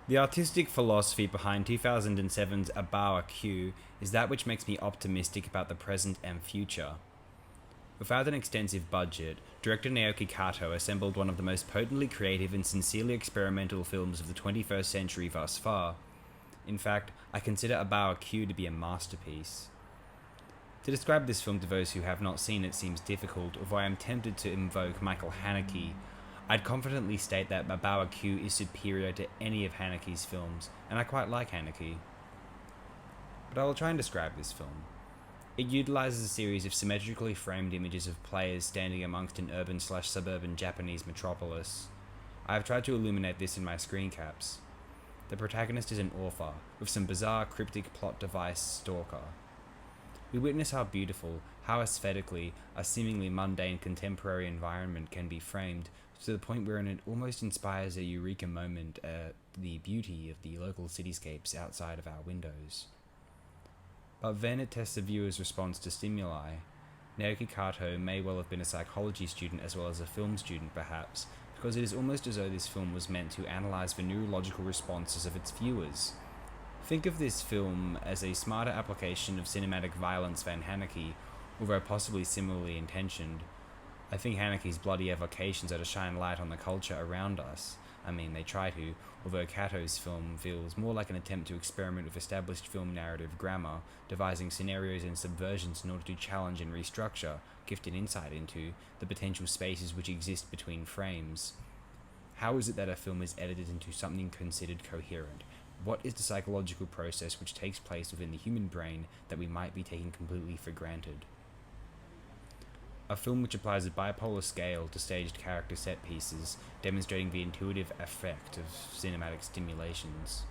The artistic philosophy behind 2007's Abawa Q is that which makes me optimistic about the present and future. Without an extensive budget, director Naoki Kato assembled one of the most potently creative and sincerely experimental films of the 21st century thus far. In fact, I consider Abawa Q to be a masterpiece. To describe this film to those who have not seen it seems difficult, although I am tempted to invoke Michael Haneke. I'd confidently state that Abawa Q is superior to any of Haneke's films, and I quite like Haneke. But I will try and describe this film. It utilizes a series of symmetrically framed images of players standing amongst an urban/suburban Japanese metropolis. I have tried to illuminate this in my screen caps. The protagonist is an author, with some bizarre cryptic plot device stalker. We witness how beautiful, how aesthetically, a seemingly mundane contemporary environment can be framed, to the point wherein it almost inspires a eureka moment at the beauty of the local cityscapes outside of our windows. But then it tests the viewer's response to stimuli. Naoki Kato may well have been a psychology student as well as a film student perhaps, because it is almost as though this film was meant to analyze the neurological responses of its viewers. Think of this film as a smarter application of cinematic violence than Haneke, although possibly similarly intentioned. I think Haneke's bloody evocations are to shine light on the culture around us. I mean, they try to, although Kato's film feels more like an attempt to experiment with established film narrative grammar, devising scenarios and subversions in order to challenge and restructure, gifted insight into, the potential spaces which exist between frames. How is it that a film is edited into something considered coherent? What is the psychological process which takes place within the human brain that we might be taking completely for granted? A film which applies a bipolar scale to staged character set pieces, demonstrating the intuitive effect of cinematic stimulations.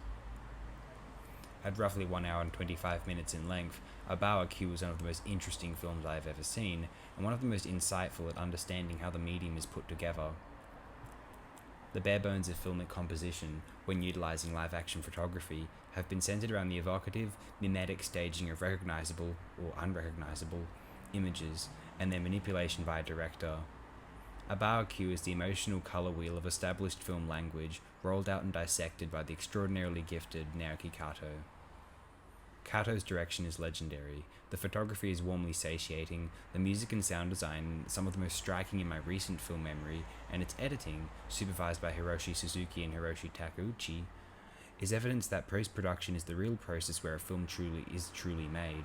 At roughly 1 hour and 25 minutes in length, Abawa Q is one of the most interesting films I have ever seen, and one of the most insightful at understanding how the medium is put together. The bare bones of filmic composition, when utilizing live-action photography, have been centered around the evocative, mimetic staging of recognizable, or unrecognizable, images, and their manipulation by a director. Abawa Q is the emotional color wheel of established film language, rolled out and dissected by the extraordinarily gifted Naoki Kato. Kato's direction is legendary, the photography is warmly satiating, the music and sound design some of the most striking in my recent film memory, and its editing, supervised by Hiroshi Suzuki and Hiroshi Takeuchi, is evidence that post-production is the real process where a film truly made.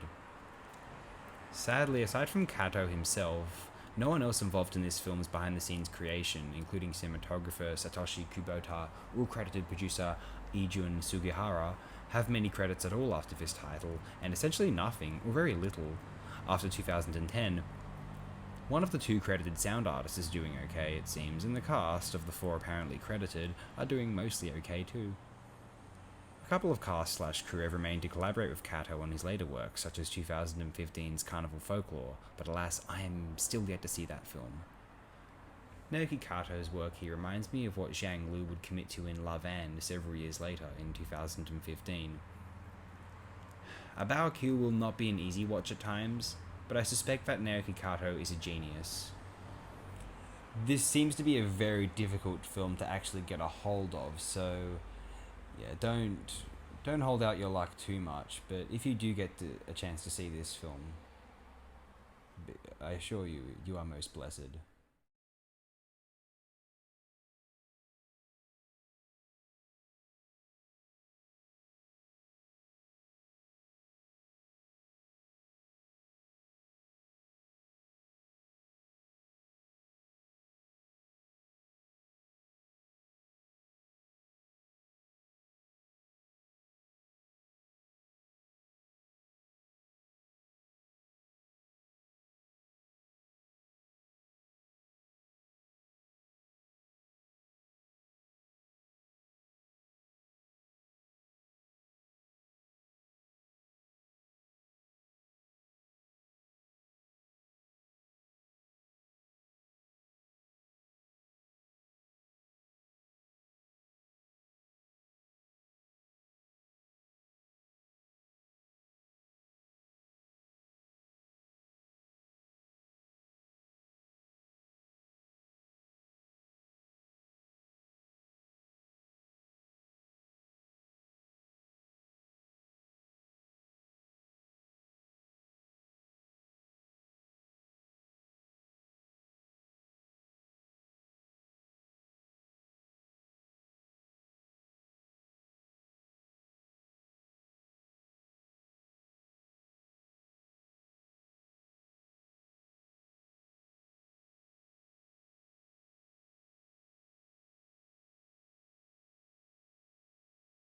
Sadly, aside from Kato himself, no one else involved in this film's behind-the-scenes creation, including cinematographer Satoshi Kubota or credited producer Ijun Sugihara, have many credits at all after this title, and essentially nothing, or very little, after 2010. One of the two credited sound artists is doing okay, it seems, and the cast, of the four apparently credited, are doing mostly okay too. A couple of cast/crew have remained to collaborate with Kato on his later work, such as 2015's Carnival Folklore, but alas, I am still yet to see that film. Naoki Kato's work here reminds me of what Zhang Lu would commit to in La Vanne several years later, in 2015. Abawa Q will not be an easy watch at times, but I suspect that Naoki Kato is a genius. This seems to be a very difficult film to actually get a hold of, so yeah, don't hold out your luck too much, but if you do get a chance to see this film, I assure you, you are most blessed.